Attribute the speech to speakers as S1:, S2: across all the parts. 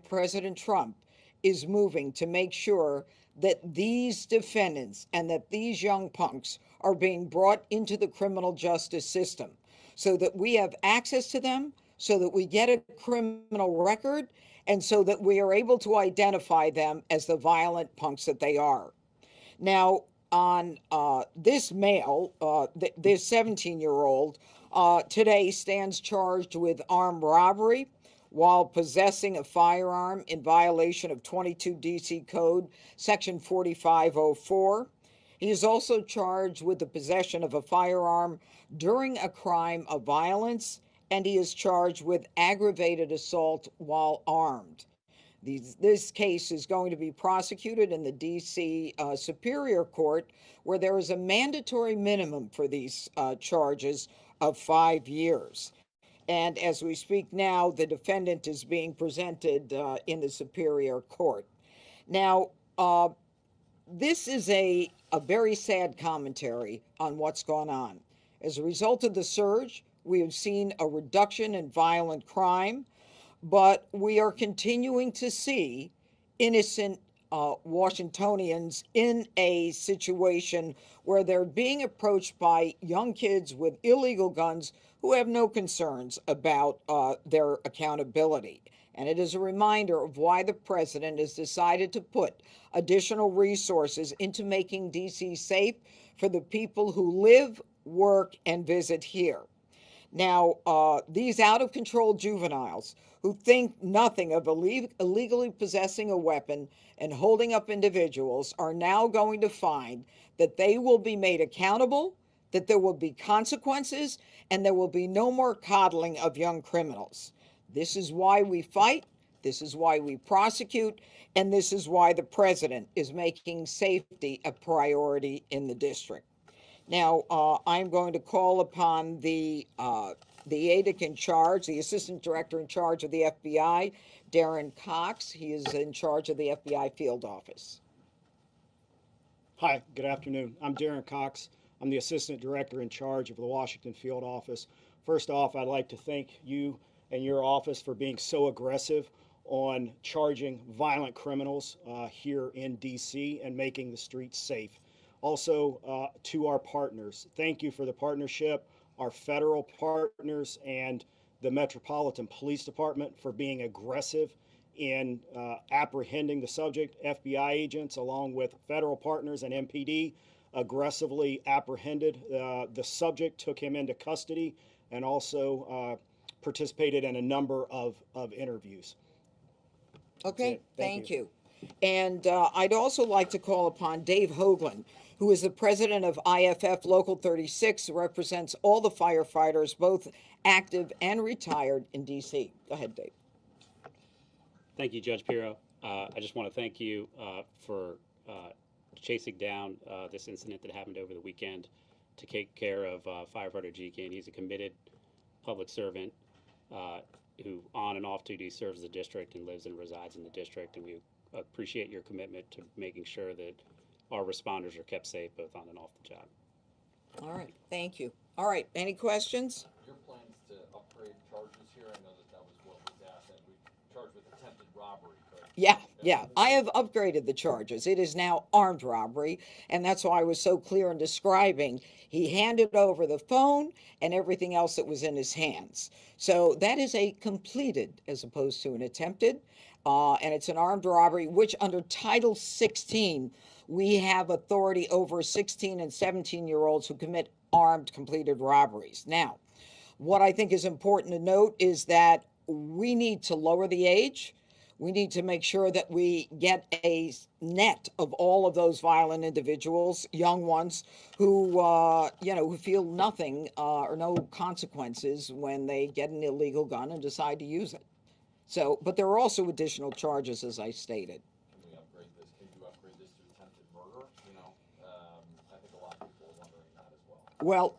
S1: President Trump is moving to make sure that these defendants and that these young punks are being brought into the criminal justice system so that we have access to them, so that we get a criminal record, and so that we are able to identify them as the violent punks that they are. Now, on this male, this 17-year-old, today stands charged with armed robbery while possessing a firearm in violation of 22 DC Code Section 4504. He is also charged with the possession of a firearm during a crime of violence, and he is charged with aggravated assault while armed. This case is going to be prosecuted in the DC Superior Court, where there is a mandatory minimum for these charges of 5 years. And as we speak now, the defendant is being presented in the Superior Court. Now, this is a very sad commentary on what's gone on. As a result of the surge, we have seen a reduction in violent crime, but we are continuing to see innocent Washingtonians in a situation where they're being approached by young kids with illegal guns who have no concerns about their accountability. And it is a reminder of why the president has decided to put additional resources into making DC safe for the people who live, work, and visit here. Now, these out of control juveniles who think nothing of illegally possessing a weapon and holding up individuals are now going to find that they will be made accountable, that there will be consequences, and there will be no more coddling of young criminals. This is why we fight, this is why we prosecute, and this is why the president is making safety a priority in the district. Now, I'm going to call upon the ADIC in charge, the Assistant Director in charge of the FBI, Darren Cox. He is in charge of the FBI field office.
S2: Hi, good afternoon. I'm Darren Cox. I'm the Assistant Director in charge of the Washington field office. First off, I'd like to thank you and your office for being so aggressive on charging violent criminals here in DC and making the streets safe. Also, to our partners, thank you for the partnership, our federal partners and the Metropolitan Police Department for being aggressive in apprehending the subject. FBI agents, along with federal partners and MPD, aggressively apprehended the subject, took him into custody, and also participated in a number of interviews.
S1: Okay, thank you. And I'd also like to call upon Dave Hoagland, who is the president of IFF Local 36, who represents all the firefighters, both active and retired in DC. Go ahead, Dave.
S3: Thank you, Judge Pirro. I just want to thank you for chasing down this incident that happened over the weekend to take care of firefighter Jeanine. He's a committed public servant who on and off duty serves the district and lives and resides in the district, and we appreciate your commitment to making sure that our responders are kept safe both on and off the job.
S1: All right, thank you. All right, any questions?
S4: Your plans to upgrade charges here? I know that was what was asked, and we charged with attempted robbery. But
S1: yeah, I have upgraded the charges. It is now armed robbery, and that's why I was so clear in describing. He handed over the phone and everything else that was in his hands. So that is a completed as opposed to an attempted, and it's an armed robbery, which under Title 16, we have authority over 16 and 17-year-olds who commit armed completed robberies. Now, what I think is important to note is that we need to lower the age. We need to make sure that we get a net of all of those violent individuals, young ones, who who feel nothing or no consequences when they get an illegal gun and decide to use it. So, but there are also additional charges, as I stated.
S4: Can we upgrade this? Can you upgrade this to attempted murder? I think a lot of people are wondering that as well.
S1: Well,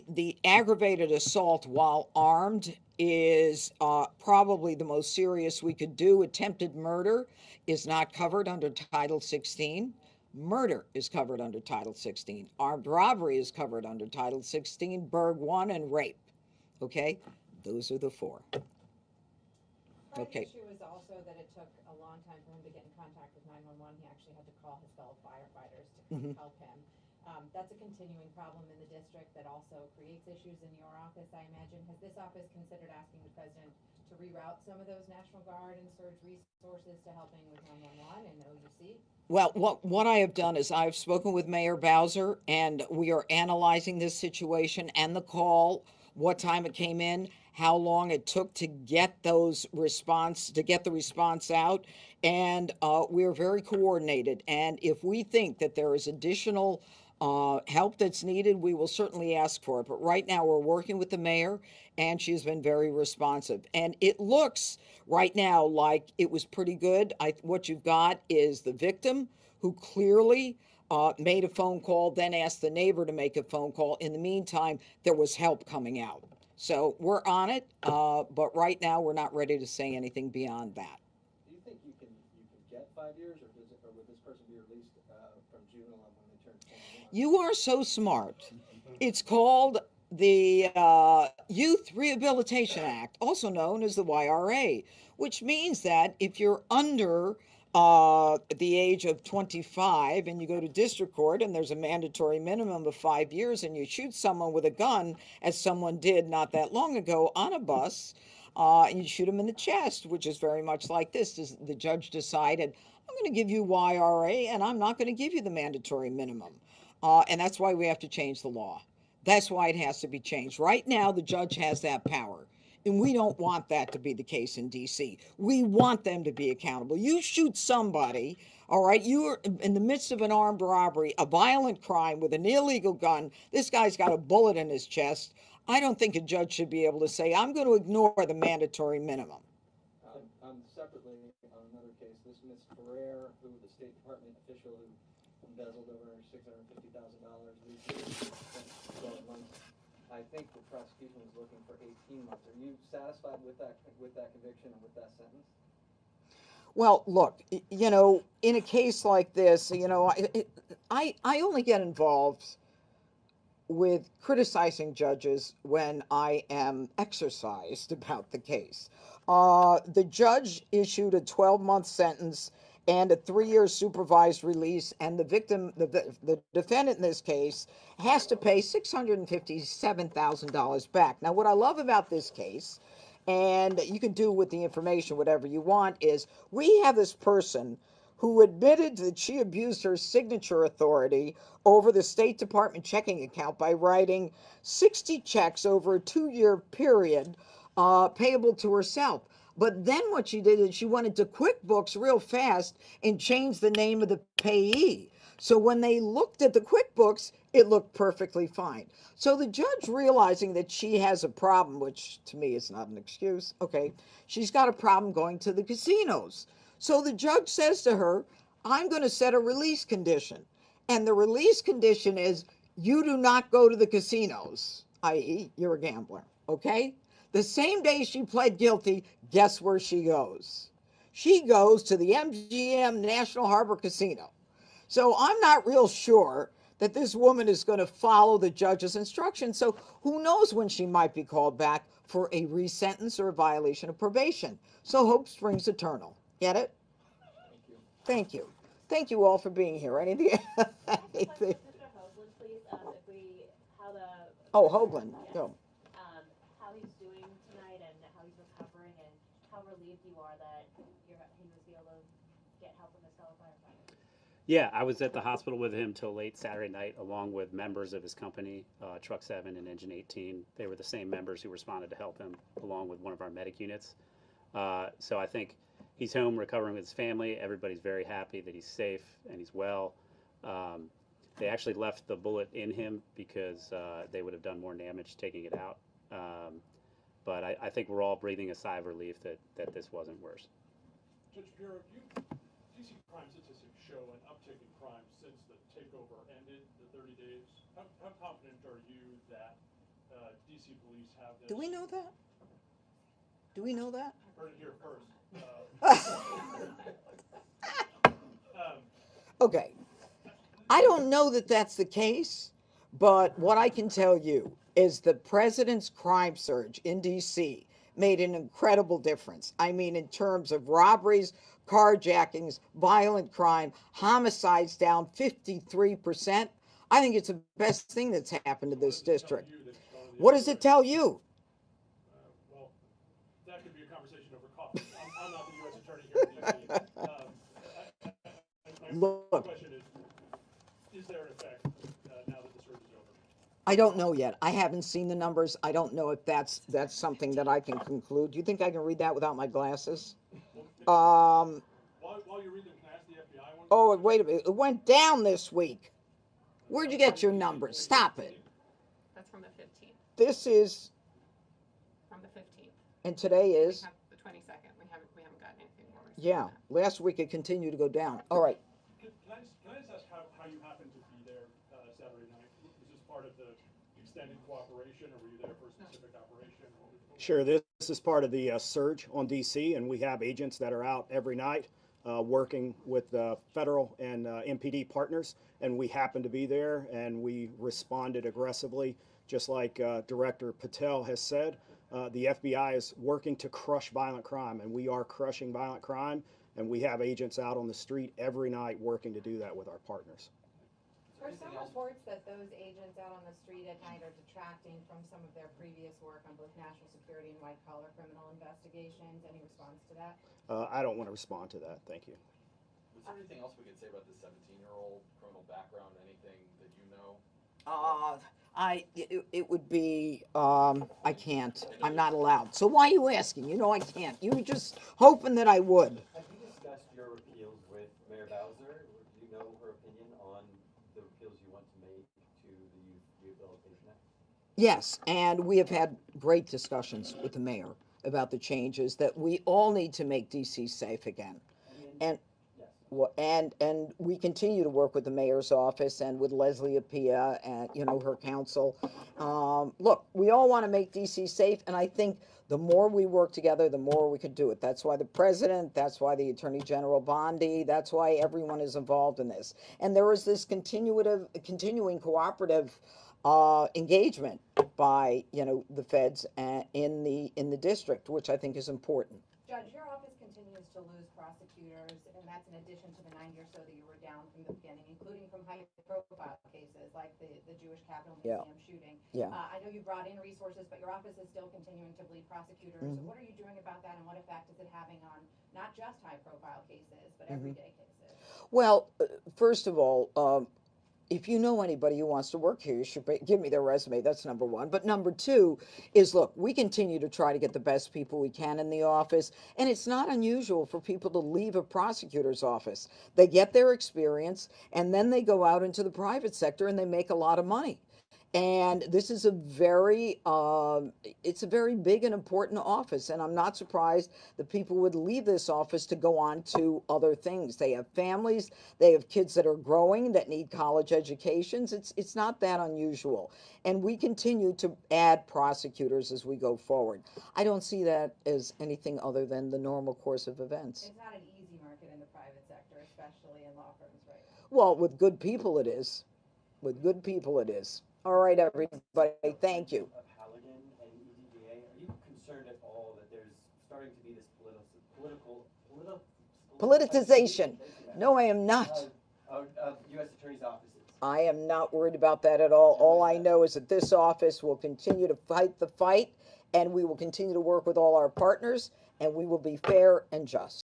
S1: the aggravated assault while armed is probably the most serious we could do. Attempted murder is not covered under Title 16. Murder is covered under Title 16. Armed robbery is covered under Title 16, Burg 1, and rape. Okay? Those are the four.
S5: Part of the
S1: Okay.
S5: issue is also that it took a long time for him to get in contact with 911. He actually had to call his fellow firefighters to come help him. That's a continuing problem in the district that also creates issues in your office, I imagine. Has this office considered asking the president to reroute some of those National Guard and surge resources to helping with 911 and OUC?
S1: Well, what I have done is I've spoken with Mayor Bowser, and we are analyzing this situation and the call, what time it came in, how long it took to get the response out, and we're very coordinated. And if we think that there is additional help that's needed, we will certainly ask for it. But right now, we're working with the mayor, and she's been very responsive. And it looks right now like it was pretty good. What you've got is the victim who clearly made a phone call, then asked the neighbor to make a phone call. In the meantime, there was help coming out. So we're on it, but right now we're not ready to say anything beyond that.
S6: Do you think you can get 5 years, or would this person be released from juvenile when they turn 21?
S1: You are so smart. It's called the Youth Rehabilitation Act, also known as the YRA, which means that if you're under the age of 25 and you go to district court and there's a mandatory minimum of 5 years and you shoot someone with a gun, as someone did not that long ago on a bus, and you shoot him in the chest, which is very much like this. The judge decided, I'm going to give you YRA and I'm not going to give you the mandatory minimum. And that's why we have to change the law. That's why it has to be changed. Right now, the judge has that power. And we don't want that to be the case in DC. We want them to be accountable. You shoot somebody, all right, you are in the midst of an armed robbery, a violent crime with an illegal gun. This guy's got a bullet in his chest. I don't think a judge should be able to say, I'm going to ignore the mandatory minimum.
S6: Separately, on another case, this Miss Ferrer, who the State Department official who embezzled over $650,000 recently, 12 months. I think the prosecution was looking for 18 months. Are you satisfied with that conviction and with that sentence?
S1: Well, look, in a case like this, I only get involved with criticizing judges when I am exercised about the case. The judge issued a 12-month sentence and a 3-year supervised release, and the victim, the defendant in this case, has to pay $657,000 back. Now, what I love about this case, and you can do with the information whatever you want, is we have this person who admitted that she abused her signature authority over the State Department checking account by writing 60 checks over a 2-year period payable to herself. But then what she did is she went into QuickBooks real fast and changed the name of the payee. So when they looked at the QuickBooks, it looked perfectly fine. So the judge, realizing that she has a problem, which to me is not an excuse, okay, she's got a problem going to the casinos. So the judge says to her, I'm going to set a release condition. And the release condition is you do not go to the casinos, i.e., you're a gambler, okay? The same day she pled guilty, guess where she goes? She goes to the MGM National Harbor Casino. So I'm not real sure that this woman is going to follow the judge's instructions. So who knows when she might be called back for a resentence or a violation of probation. So hope springs eternal. Get it?
S6: Thank you.
S1: Thank you. Thank you all for being here. Anything?
S7: Mr. Hoagland, please,
S1: Oh, Hoagland. Go.
S7: How he's doing tonight and how he's recovering and how relieved you are that he was able to get help from his fellow firefighters.
S3: Yeah, I was at the hospital with him till late Saturday night, along with members of his company, Truck 7 and Engine 18. They were the same members who responded to help him, along with one of our medic units. So I think he's home recovering with his family. Everybody's very happy that he's safe and he's well. They actually left the bullet in him because they would have done more damage taking it out. But I think we're all breathing a sigh of relief that this wasn't worse.
S8: Judge Pirro, DC crime statistics show an uptick in crime since the takeover ended, the 30 days. How confident are you that DC police have this?
S1: Do we know that? Do we know that?
S8: Heard it here first.
S1: Okay. I don't know that that's the case, but what I can tell you is the president's crime surge in D.C. made an incredible difference. I mean, in terms of robberies, carjackings, violent crime, homicides down 53%. I think it's the best thing that's happened to this district. What does it tell you?
S8: Well, that could be a conversation over coffee. I'm not the U.S. Attorney here in D.C. My
S1: Look,
S8: question is there an effect now that the surge is over?
S1: I don't know yet. I haven't seen the numbers. I don't know if that's something that I can conclude. Do you think I can read that without my glasses?
S8: While you read them, can I ask the FBI one?
S1: Oh, wait a minute. It went down this week. Where'd you get your numbers? Stop it.
S9: That's from the 15th.
S1: This is,
S9: From the 15th.
S1: and today
S9: We
S1: is,
S9: have the 22nd. We haven't gotten anything more. recent
S1: yeah,
S9: than that.
S1: last week it continued to go down. All right.
S8: Can I just ask how you happened to be there Saturday night? Was this part of the extended cooperation, or were you there for a specific operation?
S2: Sure, this is part of the surge on DC, and we have agents that are out every night working with federal and MPD partners, and we happened to be there, and we responded aggressively, just like Director Patel has said. The FBI is working to crush violent crime, and we are crushing violent crime, and we have agents out on the street every night working to do that with our partners.
S5: There are some reports that those agents out on the street at night are detracting from some of their previous work on both national security and white-collar criminal investigations. Any response to that?
S2: I don't want to respond to that. Thank you.
S4: Was there anything else we could say about the 17-year-old criminal background? Anything that you know?
S1: It would be, I can't. I'm not allowed. So why are you asking? You know I can't. You were just hoping that I would.
S10: Have you discussed your appeals with Mayor Bowser? Or do you know her opinion on the appeals you want to make to the Youth Rehabilitation Act?
S1: Yes, and we have had great discussions with the mayor about the changes that we all need to make DC safe again. And and we continue to work with the mayor's office and with Leslie Apia and her council. Look, we all want to make DC safe, and I think the more we work together, the more we could do it. That's why the president, that's why the Attorney General Bondi, that's why everyone is involved in this. And there is this continuing cooperative engagement by the feds in the district, which I think is important.
S5: Judge, your office continues to lose prosecutors, and that's in addition to the 90 or so that you were down from the beginning, including from high-profile cases like the Jewish Capitol Museum shooting.
S1: Yeah.
S5: I know you brought in resources, but your office is still continuing to bleed prosecutors. So what are you doing about that, and what effect is it having on not just high-profile cases, but everyday cases?
S1: Well, first of all, if you know anybody who wants to work here, you should give me their resume. That's number one. But number two is, look, we continue to try to get the best people we can in the office. And it's not unusual for people to leave a prosecutor's office. They get their experience, and then they go out into the private sector and they make a lot of money. And this is it's a very big and important office. And I'm not surprised that people would leave this office to go on to other things. They have families, they have kids that are growing that need college educations. It's not that unusual. And we continue to add prosecutors as we go forward. I don't see that as anything other than the normal course of events.
S5: It's not an easy market in the private sector, especially in law firms right now.
S1: Well, with good people it is. With good people it is. All right, everybody, thank you.
S10: Of Halligan and EDGA, are you concerned at all that there's starting to be this
S1: Politicization. No, I am not.
S10: Of U.S. Attorney's offices?
S1: I am not worried about that at all. All I know is that this office will continue to fight the fight, and we will continue to work with all our partners, and we will be fair and just.